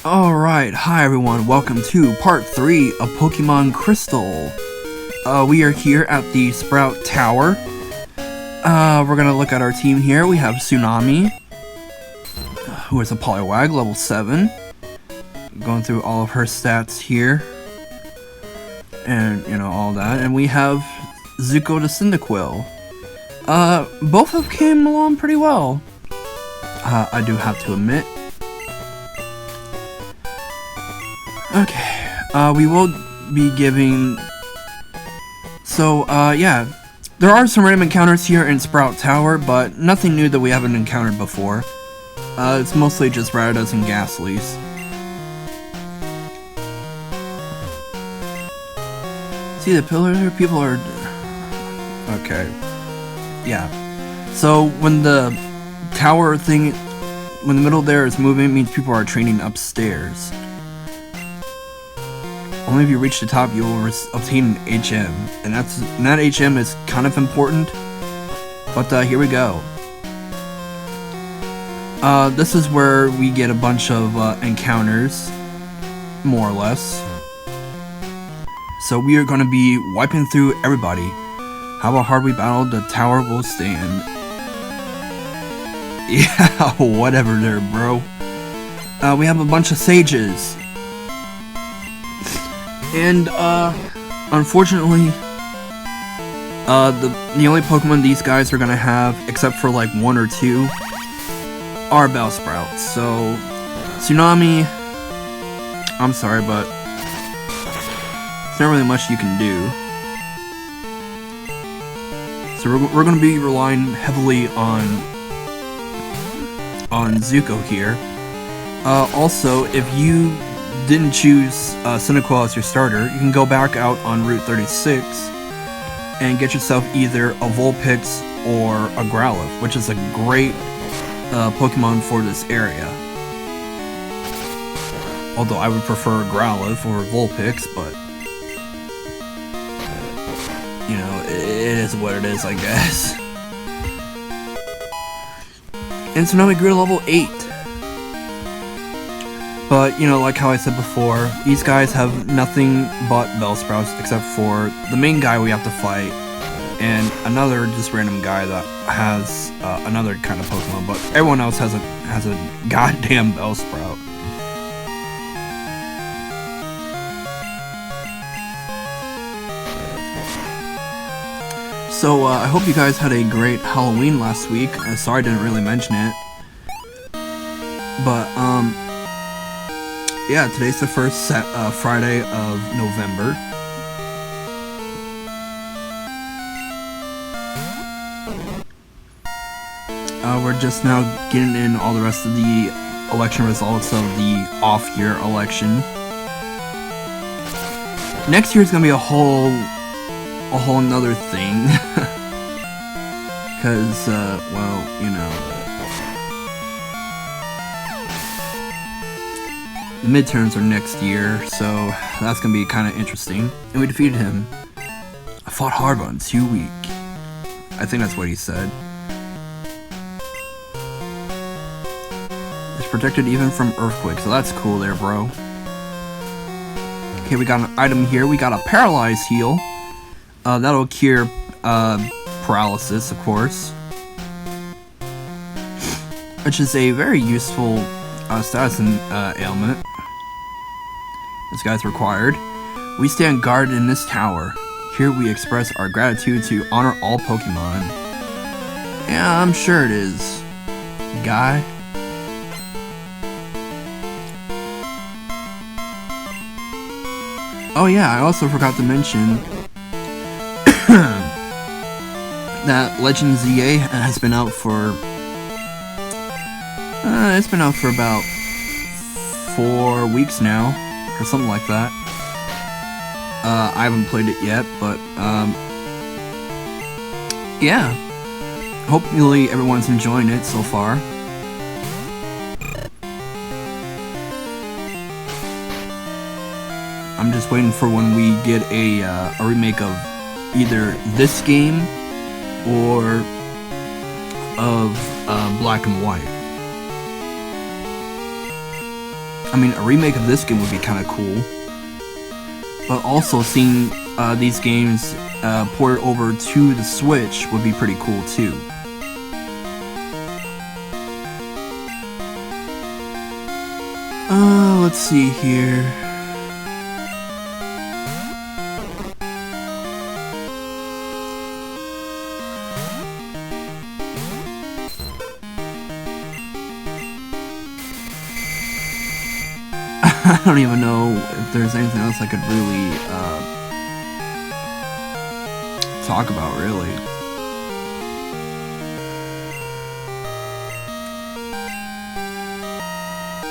Alright, hi everyone, welcome to part 3 of Pokemon Crystal. We are here at the Sprout Tower. We're gonna look at our team here. We have Tsunami, who is a Poliwag, level 7. Going through all of her stats here. And, all that. And we have Zuko the Cyndaquil. Both of them came along pretty well. I do have to admit. Okay, we will be giving... So, yeah. There are some random encounters here in Sprout Tower, but nothing new that we haven't encountered before. It's mostly just Rattatas and Ghastlys. See the pillar there? People are... Okay. Yeah. So, when the tower thing... When the middle there is moving, it means people are training upstairs. Only if you reach the top, you will obtain an HM, and that HM is kind of important. But here we go. This is where we get a bunch of encounters, more or less. So we are going to be wiping through everybody. How hard we battle, the tower will stand. Yeah, whatever there, bro. We have a bunch of sages. And, unfortunately, the only Pokemon these guys are gonna have, except for like 1 or 2, are Bellsprouts. So, Tsunami, I'm sorry, but there's not really much you can do. So we're gonna be relying heavily on Zuko here. Also, if you didn't choose Cyndaquil as your starter, you can go back out on Route 36 and get yourself either a Vulpix or a Growlithe, which is a great Pokemon for this area. Although I would prefer Growlithe or Vulpix, but it is what it is, I guess. And Tsunami grew to level 8. But, like how I said before, these guys have nothing but Bellsprouts except for the main guy we have to fight, and another just random guy that has another kind of Pokemon, but everyone else has a goddamn Bellsprout. So, I hope you guys had a great Halloween last week. Sorry I didn't really mention it. But, yeah, today's the first Friday of November. We're just now getting in all the rest of the election results of the off-year election. Next year's gonna be a whole nother thing. Because, the midterms are next year, so that's gonna be kind of interesting. And we defeated him. I fought hard, but I'm too weak. I think that's what he said. It's protected even from earthquakes, so that's cool there, bro. Okay, we got an item here. We got a Paralyze Heal. That'll cure paralysis, of course. Which is a very useful status and ailment. This guy's required. We stand guard in this tower. Here we express our gratitude to honor all Pokemon. Yeah, I'm sure it is, guy. Oh yeah, I also forgot to mention that Legend ZA has been out for it's been out for about 4 weeks now, or something like that. I haven't played it yet, but, yeah. Hopefully everyone's enjoying it so far. I'm just waiting for when we get a remake of either this game or of Black and White. I mean, a remake of this game would be kind of cool. But also seeing these games ported over to the Switch would be pretty cool too. Let's see here. I don't even know if there's anything else I could really talk about, really.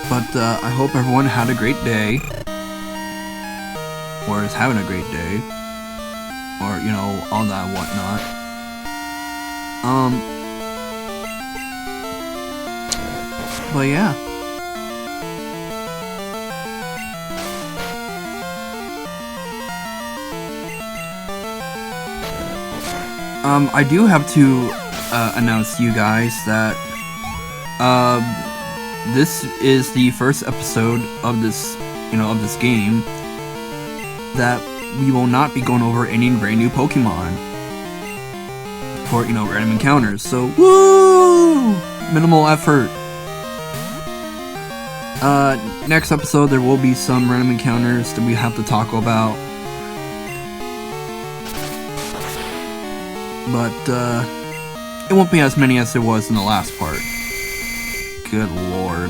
But I hope everyone had a great day, or is having a great day, or, you know, all that whatnot. But yeah. I do have to announce to you guys that this is the first episode of this, of this game that we will not be going over any brand new Pokemon for, random encounters. So, woo! Minimal effort. Next episode there will be some random encounters that we have to talk about. But, it won't be as many as it was in the last part. Good lord.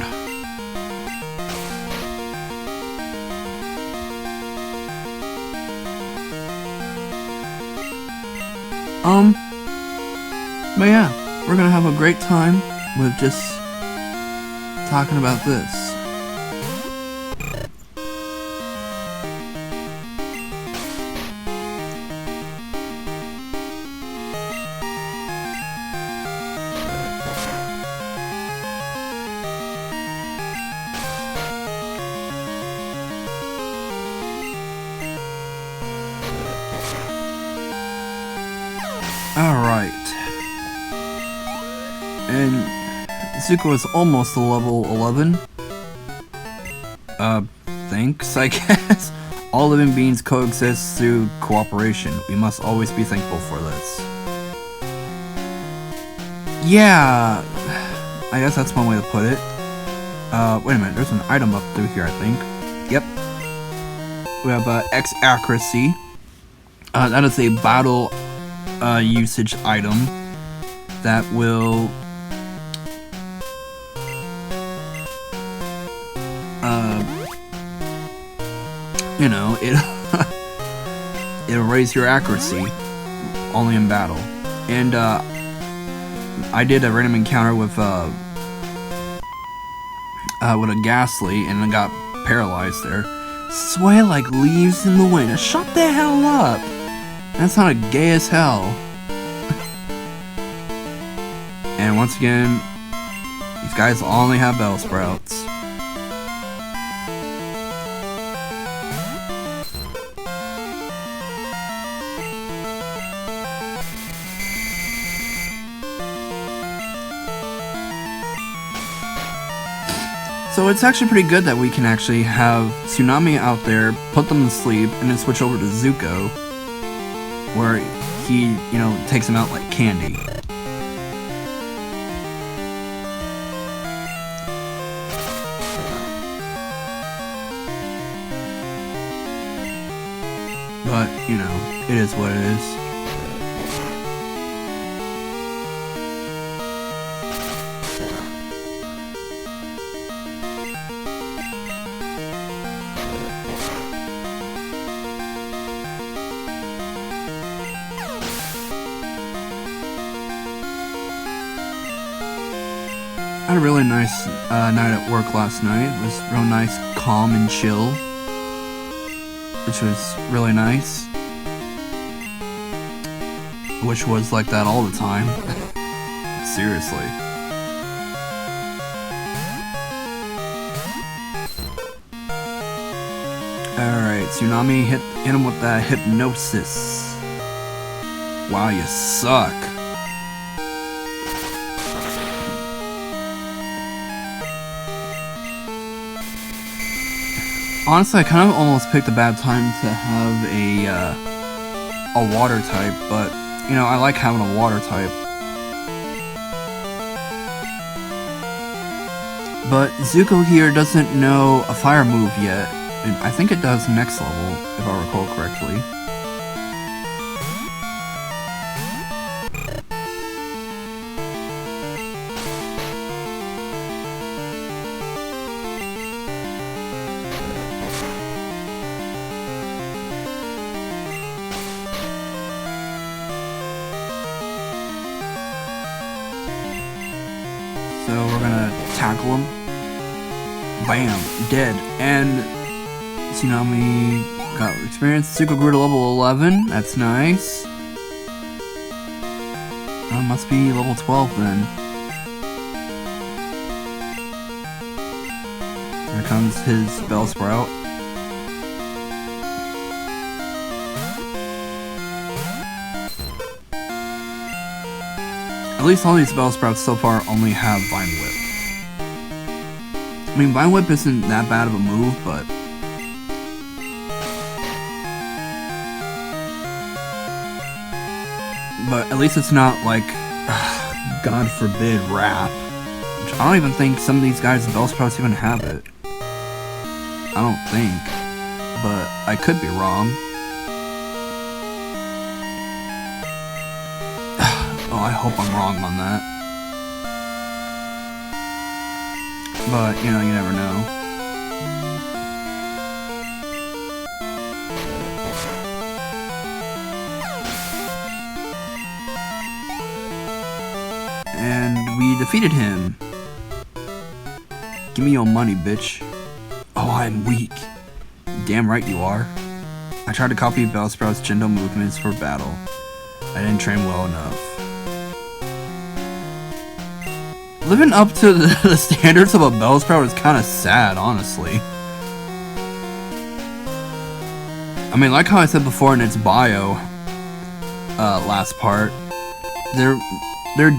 But yeah, we're gonna have a great time with just talking about this. Alright. And Zuko is almost to level 11. Thanks, I guess. All living beings coexist through cooperation. We must always be thankful for this. Yeah, I guess that's one way to put it. Wait a minute, there's an item up through here, I think. Yep. We have, X accuracy. That is a battle usage item that will it'll raise your accuracy only in battle. And I did a random encounter with a Ghastly and I got paralyzed there. Sway like leaves in the wind. Shut the hell up! That sounded gay as hell. And once again, these guys only have Bellsprouts. So it's actually pretty good that we can actually have Tsunami out there, put them to sleep, and then switch over to Zuko, where he, takes them out like candy. But, it is what it is. I had a really nice night at work last night. It was real nice, calm and chill, which was really nice. Which was like that all the time. Seriously. Alright, Tsunami, hit him with that hypnosis. Wow, you suck. Honestly, I kind of almost picked a bad time to have a water type, but, you know, I like having a water type. But Zuko here doesn't know a fire move yet, and I think it does next level, if I recall correctly. So we're gonna tackle him. Bam, dead. And Tsunami got experience. Zuko grew to level 11. That's nice. Oh, must be level 12 then. Here comes his Bellsprout. At least all these Bellsprouts so far only have Vine Whip. I mean, Vine Whip isn't that bad of a move, but... But at least it's not like, God forbid, Wrap. Which I don't even think some of these guys' Bellsprouts even have it. I don't think. But I could be wrong. Oh, I hope I'm wrong on that. But, you know, you never know. And we defeated him. Give me your money, bitch. Oh, I'm weak. Damn right you are. I tried to copy Bellsprout's Gendo movements for battle. I didn't train well enough. Living up to the standards of a Bellsprout is kind of sad, honestly. I mean, like how I said before in its bio, last part, they're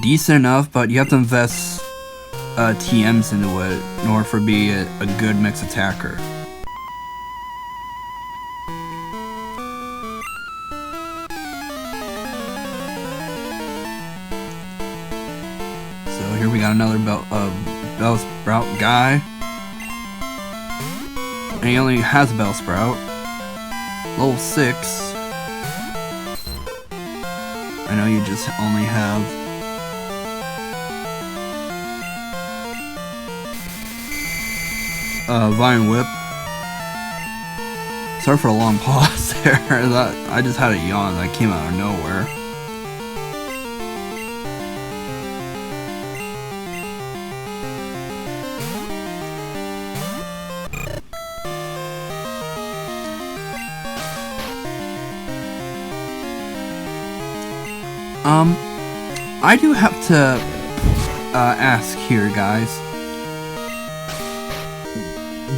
decent enough, but you have to invest TMs into it in order for it to be a good mix attacker. So here we got another Bellsprout guy. And he only has a Bellsprout. Level 6. I know you just only have... Vine Whip. Sorry for a long pause there. I just had a yawn that came out of nowhere. I do have to ask here, guys.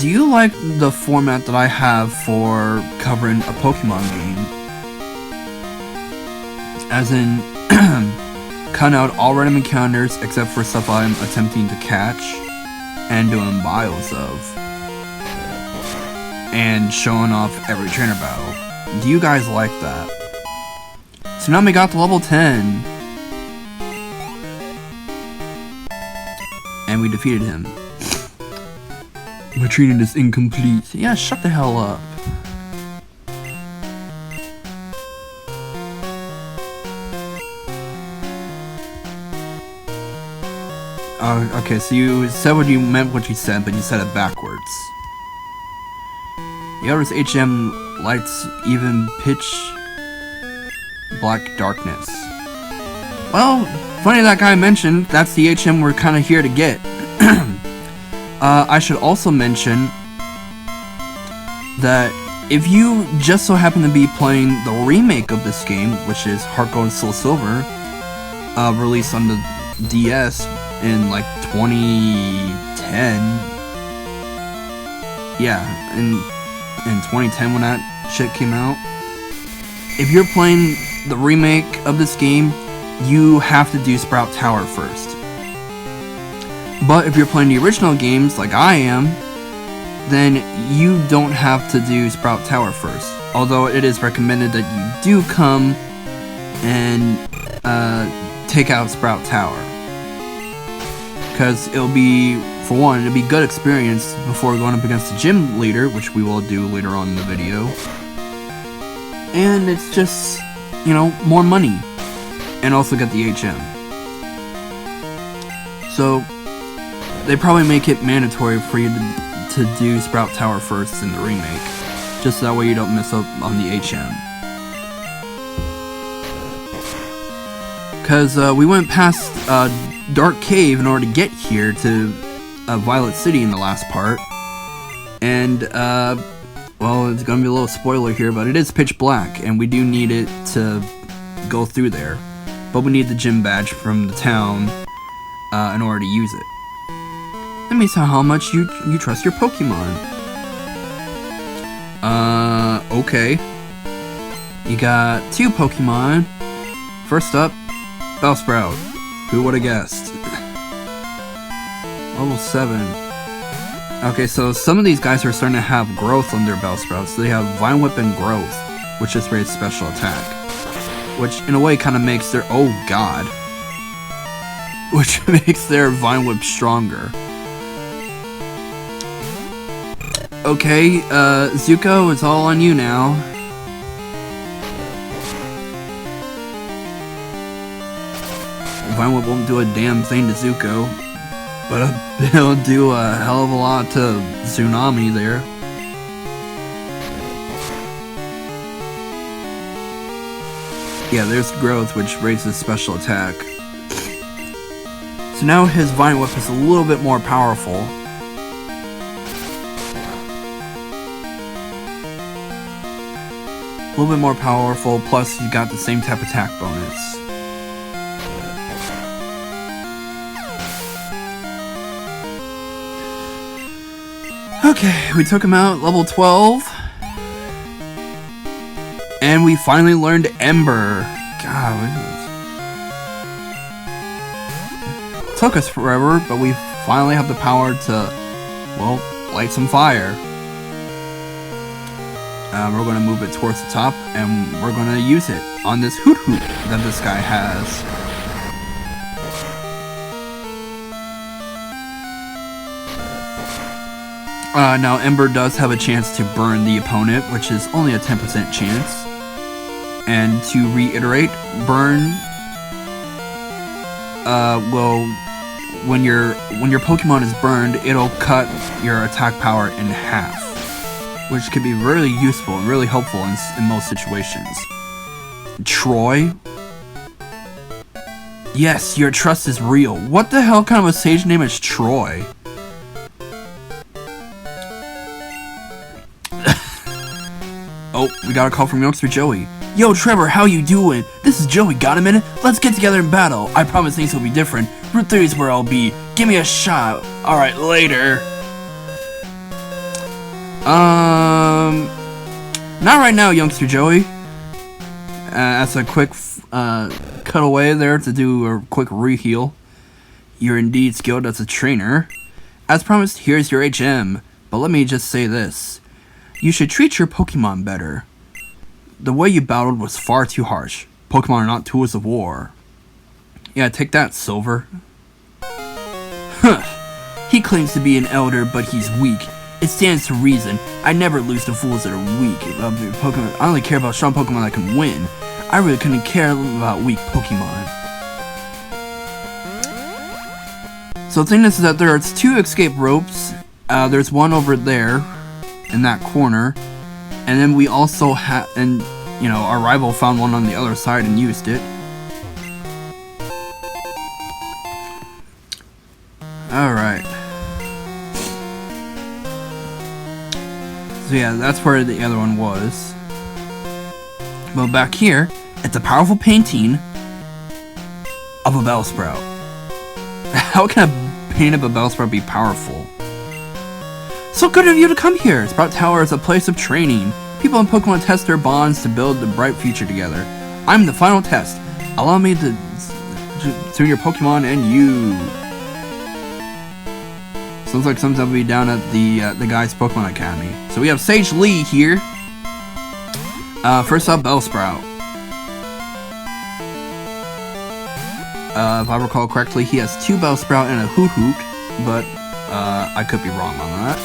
Do you like the format that I have for covering a Pokemon game? As in, cutting out all random encounters except for stuff I'm attempting to catch and doing bios of. And showing off every trainer battle. Do you guys like that? Tsunami got to level 10. And we defeated him. My training is incomplete. Yeah, shut the hell up. Okay, so you said what you meant what you said, but you said it backwards. Yoda's HM lights even pitch black darkness. Well, funny that guy mentioned, that's the HM we're kind of here to get. I should also mention that if you just so happen to be playing the remake of this game, which is Heart Gold and Soul Silver, released on the DS in like 2010. Yeah, in 2010 when that shit came out. If you're playing the remake of this game, you have to do Sprout Tower first. But if you're playing the original games, like I am, then you don't have to do Sprout Tower first. Although it is recommended that you do come and take out Sprout Tower. Because it'll be, for one, it'll be good experience before going up against the gym leader, which we will do later on in the video. And it's just, you know, more money. And also get the HM. So, they probably make it mandatory for you to do Sprout Tower first in the remake. Just that way you don't miss up on the HM. Because we went past Dark Cave in order to get here to Violet City in the last part. And, well, it's gonna be a little spoiler here, but it is pitch black, and we do need it to go through there. But we need the gym badge from the town in order to use it. That means how much you trust your Pokemon. Okay. You got 2 Pokemon. First up, Bellsprout. Who would have guessed? Level 7. Okay, so some of these guys are starting to have growth on their Bellsprouts. So they have Vine Whip and Growth, which just raises special attack. Which, in a way, kind of makes their... Oh, God. Which makes their Vine Whip stronger. Okay, Zuko, it's all on you now. Vine Whip won't do a damn thing to Zuko. But it'll do a hell of a lot to Tsunami there. Yeah, there's Growth, which raises special attack. So now his Vine Whip is a little bit more powerful. A little bit more powerful, plus you got the same type of attack bonus. Okay, we took him out, level 12. And we finally learned Ember. God, it took us forever, but we finally have the power to, well, light some fire. We're going to move it towards the top, and we're going to use it on this Hoot Hoot that this guy has. Now Ember does have a chance to burn the opponent, which is only a 10% chance. And to reiterate, burn will, when your Pokemon is burned, it'll cut your attack power in half, which can be really useful and really helpful in most situations. Troy? Yes, your trust is real. What the hell kind of a sage name is Troy? Oh, we got a call from Youngster Joey. Yo, Trevor, how you doing? This is Joey. Got a minute? Let's get together and battle. I promise things will be different. Route 3 is where I'll be. Give me a shot. Alright, later. Not right now, Youngster Joey. That's a quick cutaway there to do a quick re-heal. You're indeed skilled as a trainer. As promised, here's your HM. But let me just say this. You should treat your Pokemon better. The way you battled was far too harsh. Pokemon are not tools of war. Yeah, take that, Silver. Huh. He claims to be an elder, but he's weak. It stands to reason. I never lose to fools that are weak. Pokemon, I only care about strong Pokemon that can win. I really couldn't care about weak Pokemon. So the thing is that there's 2 escape ropes. There's one over there, in that corner, and then we also had, and you know, our rival found one on the other side and used it. Alright. So yeah, that's where the other one was. But back here, it's a powerful painting of a Bellsprout. How can a painting of a Bellsprout be powerful? So good of you to come here! Sprout Tower is a place of training. People in Pokemon test their bonds to build a bright future together. I'm the final test. Allow me to your Pokemon and you. Sounds like something will be down at the guy's Pokemon Academy. So we have Sage Lee here. First up, Bellsprout. If I recall correctly, he has 2 Bellsprout and a Hoot Hoot, but I could be wrong on that.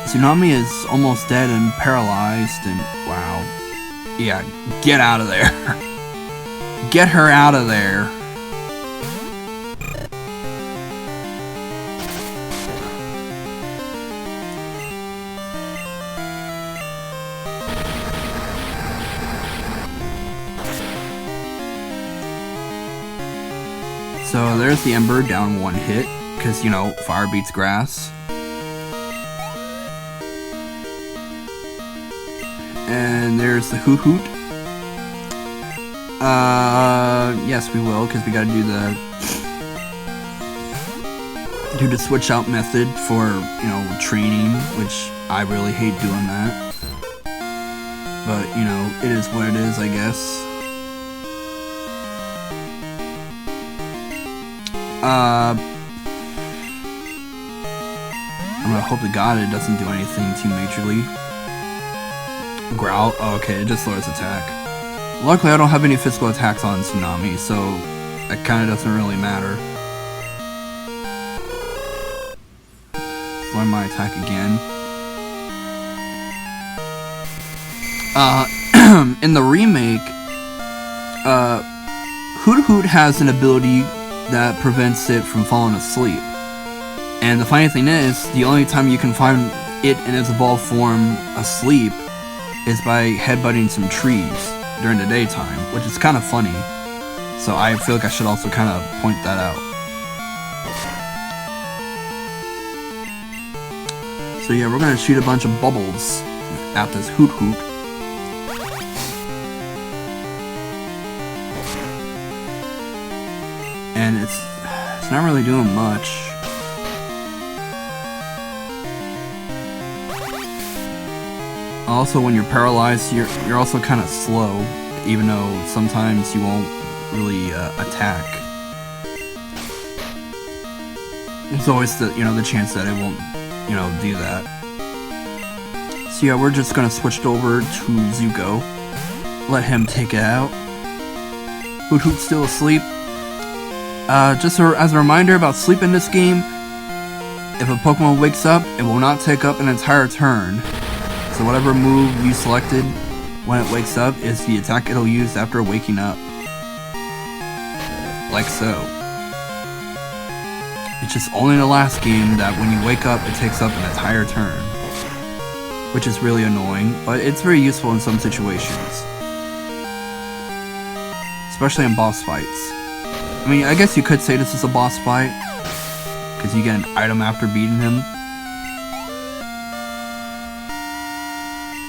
Tsunami is almost dead and paralyzed, and wow. Yeah, get out of there. Get her out of there. So there's the Ember down 1 hit, because, you know, fire beats grass. And there's the Hoot Hoot. Yes, we will, because we gotta do the switch out method for, you know, training, which I really hate doing that. But, you know, it is what it is, I guess. I'm gonna hope to God it doesn't do anything too majorly. Growl? Oh, okay, it just lowers attack. Luckily, I don't have any physical attacks on Tsunami, so it kinda doesn't really matter. Lower my attack again. In the remake, Hoot Hoot has an ability that prevents it from falling asleep. And the funny thing is, the only time you can find it in its evolved form asleep is by headbutting some trees during the daytime, which is kind of funny. So I feel like I should also kind of point that out. So yeah, we're gonna shoot a bunch of bubbles at this Hoot Hoot. And it's not really doing much. Also, when you're paralyzed, you're also kind of slow, even though sometimes you won't really attack. There's always the chance that it won't, do that. So yeah, we're just gonna switch it over to Zuko. Let him take it out. Hoot Hoot's still asleep. Just as a reminder about sleep in this game, if a Pokemon wakes up, it will not take up an entire turn. So whatever move you selected when it wakes up is the attack it'll use after waking up. Like so. It's just only in the last game that when you wake up, it takes up an entire turn. Which is really annoying, but it's very useful in some situations. Especially in boss fights. I mean, I guess you could say this is a boss fight, because you get an item after beating him.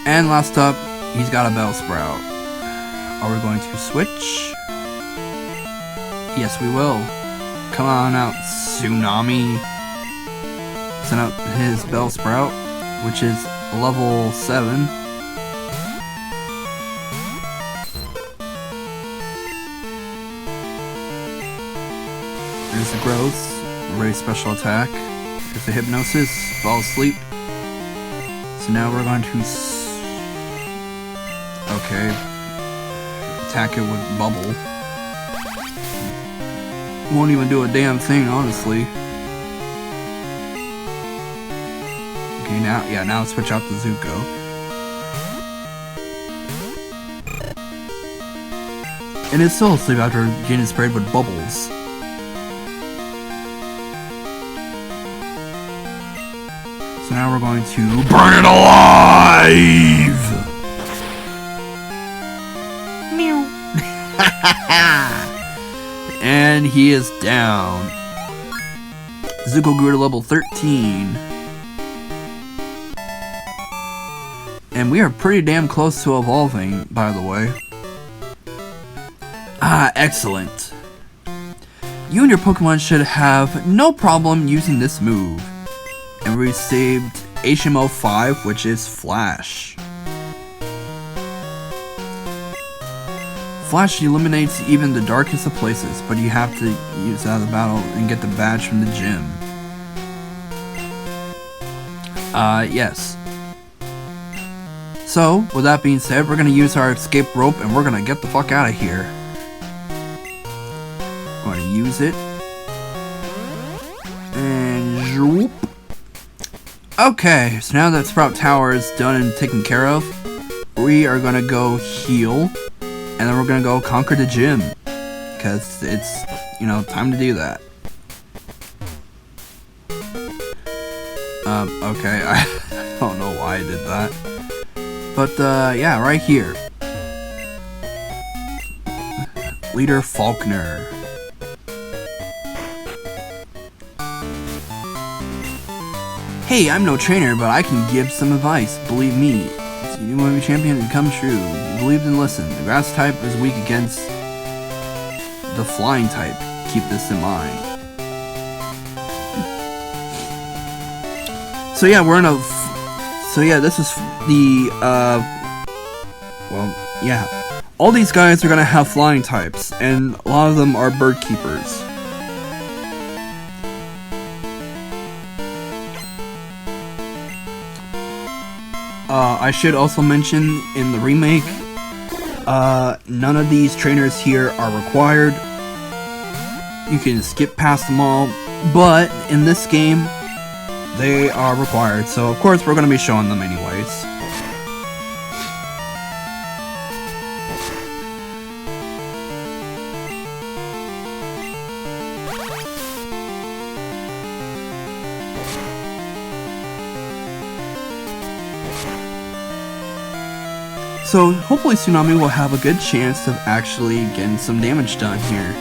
And last up, he's got a Bellsprout. Are we going to switch? Yes, we will. Come on out, Tsunami. Send out his Bellsprout, which is level 7. There's the growth, very special attack. There's the hypnosis, fall asleep. So now we're going to attack it with bubble. Won't even do a damn thing, honestly. Okay, now switch out to Zuko. And it's still asleep after getting sprayed with bubbles. So now we're going to burn it alive! Meow. And he is down. Zuko grew to level 13. And we are pretty damn close to evolving, by the way. Ah, excellent. You and your Pokemon should have no problem using this move. And we received HMO 5, which is Flash. Flash eliminates even the darkest of places, but you have to use out of the battle and get the badge from the gym. Yes. So, with that being said, we're gonna use our escape rope and we're gonna get the fuck out of here. We're gonna use it. And zoop. Okay, so now that Sprout Tower is done and taken care of, we are gonna go heal, and then we're gonna go conquer the gym. Because it's, you know, time to do that. Okay, I don't know why I did that. But, yeah, right here. Leader Faulkner. Hey, I'm no trainer, but I can give some advice. Believe me. If you want to be champion, it comes true. You believed and listened. The grass type is weak against the flying type. Keep this in mind. So yeah, we're in a... So yeah, this is the, well, yeah. All these guys are gonna have flying types, and a lot of them are bird keepers. I should also mention, in the remake, none of these trainers here are required. You can skip past them all, but in this game, they are required, so of course we're going to be showing them anyways. So hopefully Tsunami will have a good chance of actually getting some damage done here.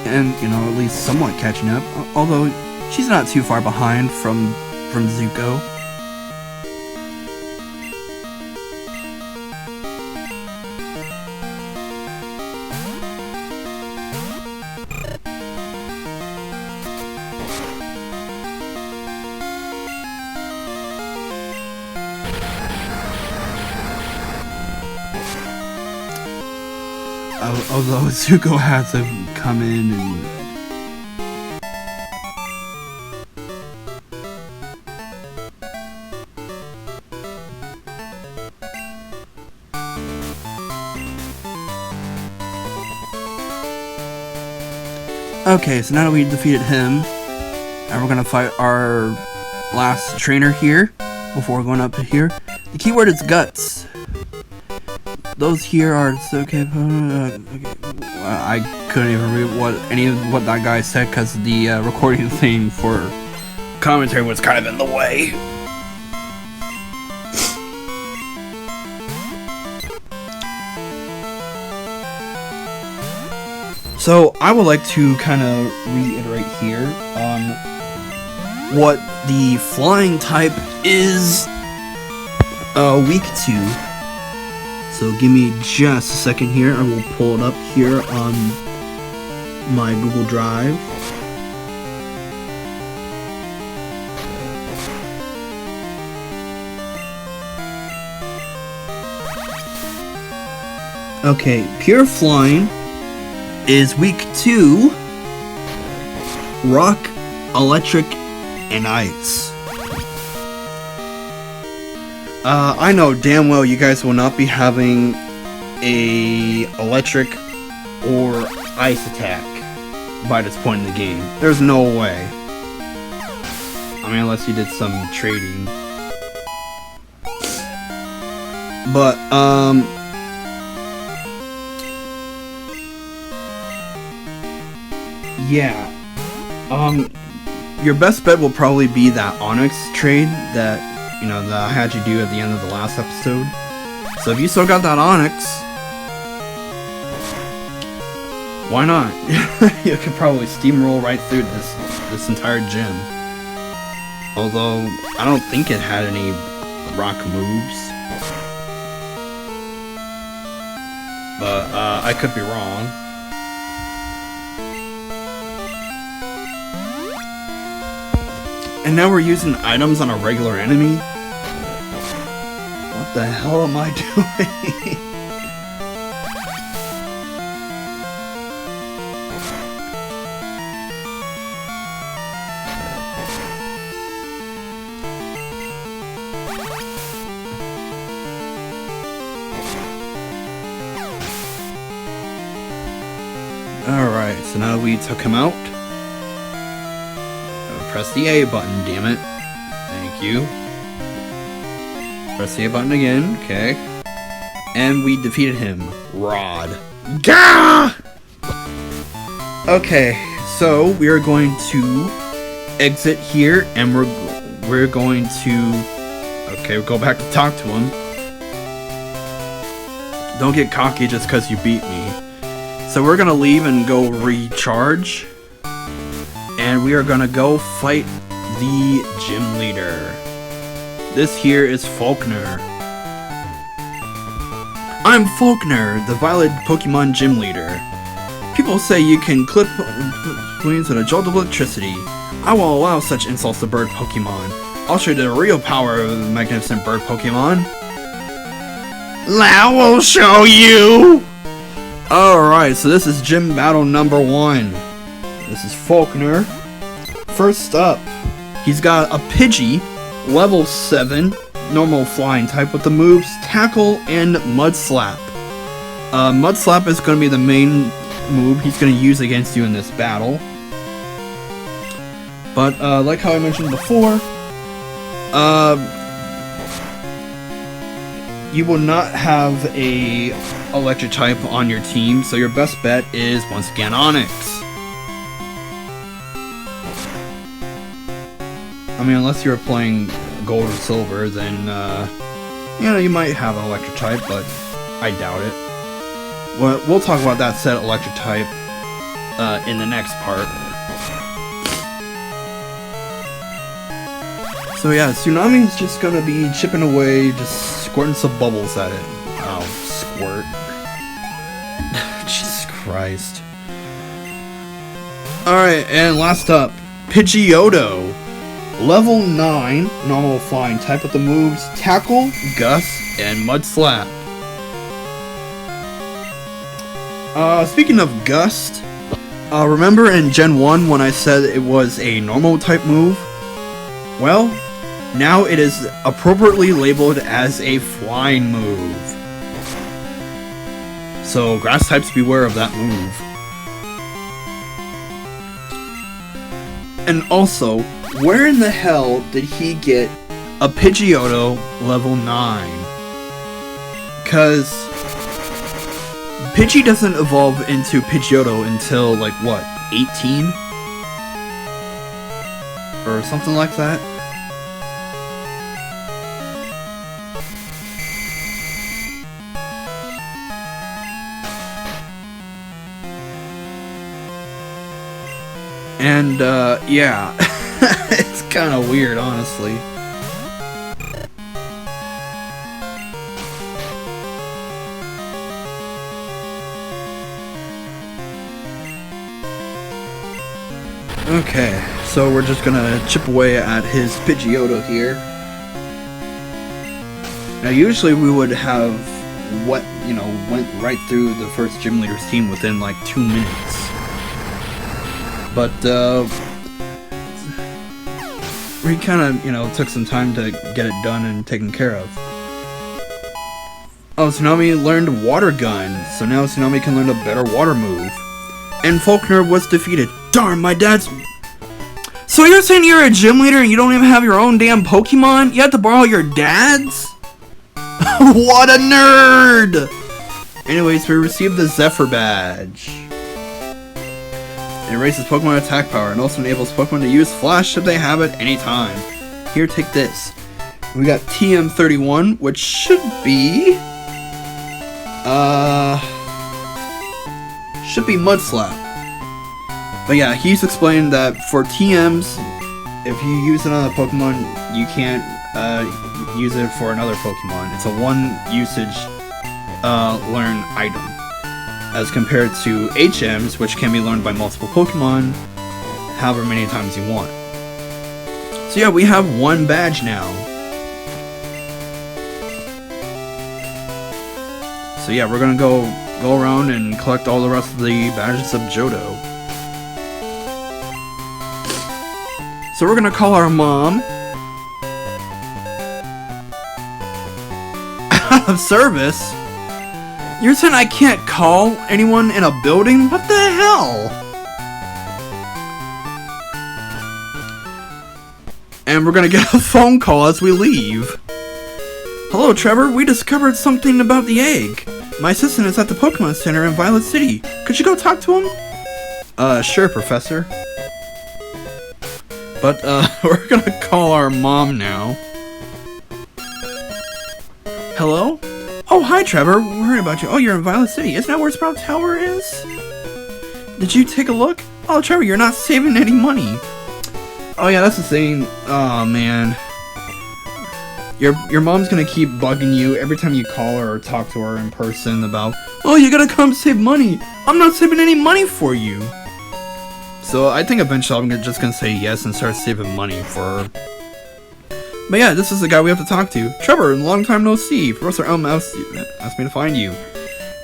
And, you know, at least somewhat catching up, although she's not too far behind from Zuko. Although Zuko had to come in and... Okay, so now that we defeated him, and we're gonna fight our last trainer here, before going up to here. The keyword is guts. Those here are okay. I couldn't even read what that guy said because the recording thing for commentary was kind of in the way. So I would like to kind of reiterate here on what the flying type is weak to. So give me just a second here. I will pull it up here on my Google Drive. Okay, pure flying is weak to rock, electric, and ice. I know damn well you guys will not be having a electric or ice attack by this point in the game. There's no way. I mean, unless you did some trading. But, yeah. Your best bet will probably be that Onyx trade that, you know, that I had you do at the end of the last episode. So if you still got that Onyx, why not? You could probably steamroll right through this entire gym. Although, I don't think it had any rock moves. But, I could be wrong. And now we're using items on a regular enemy? What the hell am I doing? so now we took him out. Press the A button, damn it. Thank you. Press the A button again, okay. And we defeated him. Rod. Gah! Okay, so we are going to exit here, and we're going to... Okay, we'll go back to talk to him. Don't get cocky just because you beat me. So we're gonna leave and go recharge. And we are gonna go fight the gym leader. This here is Faulkner. I'm Faulkner, the Violet Pokemon gym leader. People say you can clip queens with a jolt of electricity. I won't allow such insults to bird Pokemon. I'll show you the real power of the magnificent bird Pokemon. I will show you! Alright, so this is gym battle number 1. This is Faulkner. First up, he's got a Pidgey, level 7, normal flying type with the moves Tackle and Mud Slap. Mud Slap is going to be the main move he's going to use against you in this battle. But like how I mentioned before, you will not have a electric type on your team, so your best bet is once again Onyx. I mean, unless you're playing gold or silver, then you know, you might have an electric type, but I doubt it. Well, we'll talk about that set electric type in the next part. So yeah, Tsunami is just gonna be chipping away, just squirting some bubbles at it. Oh, squirt. Jesus Christ. Alright, and last up, Pidgeotto. Level 9, normal flying type with the moves Tackle, Gust, and Mud Slap. Speaking of Gust, remember in Gen 1 when I said it was a normal type move? Well, now it is appropriately labeled as a flying move. So grass types beware of that move. And also, where in the hell did he get a Pidgeotto level 9? Because Pidgey doesn't evolve into Pidgeotto until, like, what, 18? Or something like that? And, yeah. It's kind of weird, honestly. Okay, so we're just gonna chip away at his Pidgeotto here. Now, usually we would have went right through the first gym leader's team within like 2 minutes. But, we kind of, took some time to get it done and taken care of. Oh, Tsunami learned Water Gun, so now Tsunami can learn a better water move. And Faulkner was defeated. Darn, my dad's... So you're saying you're a gym leader and you don't even have your own damn Pokemon? You have to borrow your dad's? What a nerd! Anyways, we received the Zephyr Badge. It raises Pokemon attack power and also enables Pokemon to use Flash if they have it anytime. Here, take this. We got TM31, which should be... should be Mud Slap. But yeah, he's explained that for TMs, if you use it on a Pokemon, you can't use it for another Pokemon. It's a one-usage learn item. As compared to HMs, which can be learned by multiple Pokemon, however many times you want. So yeah, we have one badge now. So yeah, we're gonna go around and collect all the rest of the badges of Johto. So we're gonna call our mom. Out of service? You're saying I can't call anyone in a building? What the hell? And we're gonna get a phone call as we leave. Hello, Trevor. We discovered something about the egg. My assistant is at the Pokemon Center in Violet City. Could you go talk to him? Sure, Professor. But, we're gonna call our mom now. Hello? Oh, hi, Trevor. We're worried about you. Oh, you're in Violet City. Isn't that where Sprout Tower is? Did you take a look? Oh, Trevor, you're not saving any money. Oh, yeah, that's the thing. Oh, man. Your mom's gonna keep bugging you every time you call her or talk to her in person about, oh, you gotta come save money. I'm not saving any money for you. So I think eventually I'm just gonna say yes and start saving money for her. But yeah, this is the guy we have to talk to. Trevor, long time no see. Professor Elm asked me to find you.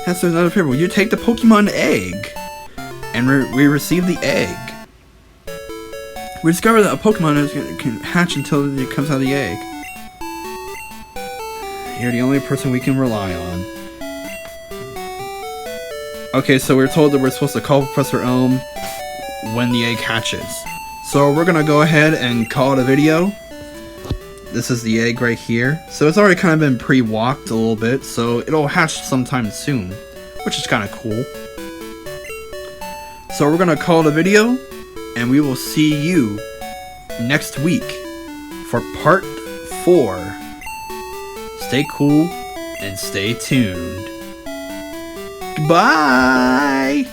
Yes, there's another favor. Will you take the Pokemon egg? And we received the egg. We discovered that a Pokemon can hatch until it comes out of the egg. You're the only person we can rely on. Okay, so we're told that we're supposed to call Professor Elm when the egg hatches. So we're gonna go ahead and call it a video. This is the egg right here. So it's already kind of been pre-walked a little bit, so it'll hatch sometime soon, which is kind of cool. So we're gonna call it a video, and we will see you next week for part 4. Stay cool and stay tuned. Goodbye!